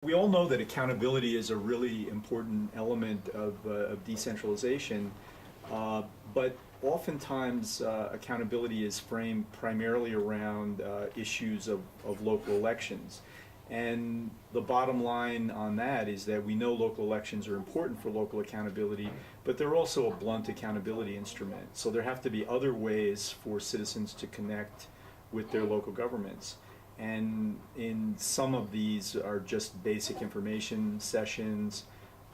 We all know that accountability is a really important element of decentralization, but oftentimes accountability is framed primarily around issues of local elections. And the bottom line on that is that we know local elections are important for local accountability, but they're also a blunt accountability instrument. So there have to be other ways for citizens to connect with their local governments. And in some of these are just basic information sessions.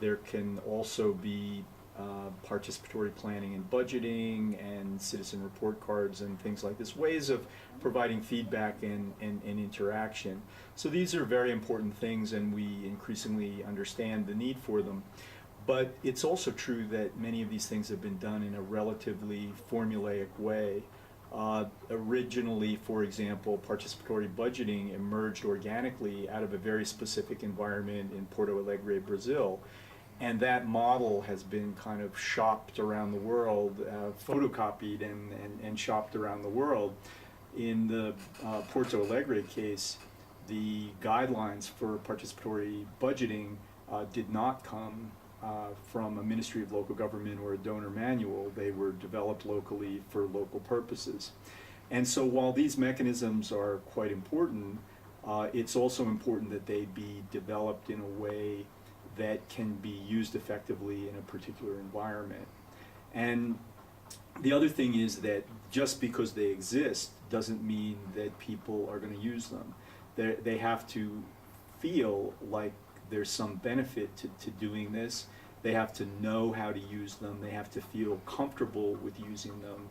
There can also be participatory planning and budgeting and citizen report cards and things like this, ways of providing feedback and interaction. So these are very important things, and we increasingly understand the need for them. But it's also true that many of these things have been done in a relatively formulaic way. Originally, for example, participatory budgeting emerged organically out of a very specific environment in Porto Alegre, Brazil. And that model has been kind of shopped around the world, photocopied and shopped around the world. In the Porto Alegre case, the guidelines for participatory budgeting did not come from a Ministry of Local Government or a donor manual. They were developed locally for local purposes. And so while these mechanisms are quite important, it's also important that they be developed in a way that can be used effectively in a particular environment. And the other thing is that just because they exist doesn't mean that people are going to use them. They have to feel like there's some benefit to doing this. They have to know how to use them. They have to feel comfortable with using them,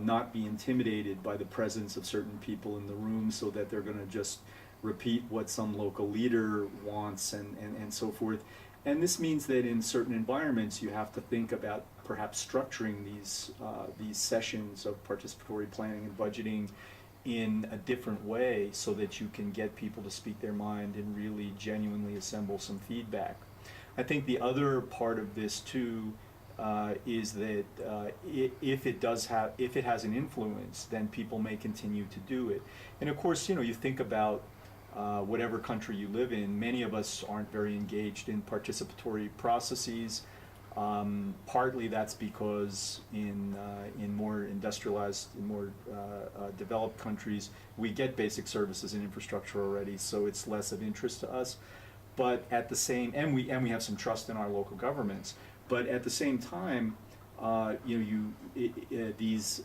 not be intimidated by the presence of certain people in the room so that they're going to just repeat what some local leader wants and so forth. And this means that in certain environments you have to think about perhaps structuring these sessions of participatory planning and budgeting in a different way so that you can get people to speak their mind and really genuinely assemble some feedback. I think the other part of this too is that if it has an influence, then people may continue to do it. And of course, you think about whatever country you live in, many of us aren't very engaged in participatory processes. Partly that's because in more industrialized, in more developed countries, we get basic services and infrastructure already, so it's less of interest to us. But at the same, and we have some trust in our local governments. But at the same time, these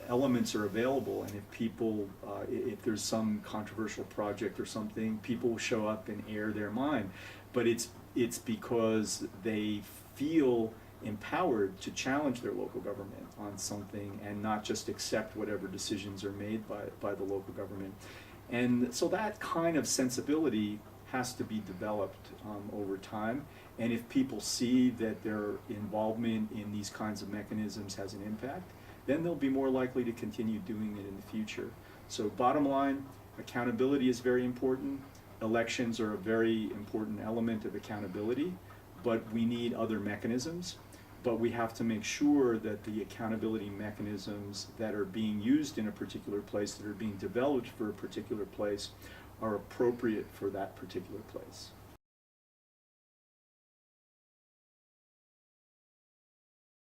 elements are available, and if people, if there's some controversial project or something, people will show up and air their mind. But it's because they feel empowered to challenge their local government on something and not just accept whatever decisions are made by the local government. And so that kind of sensibility has to be developed over time. And if people see that their involvement in these kinds of mechanisms has an impact, then they'll be more likely to continue doing it in the future. So bottom line, accountability is very important. Elections are a very important element of accountability, but we need other mechanisms. But we have to make sure that the accountability mechanisms that are being used in a particular place, that are being developed for a particular place, are appropriate for that particular place.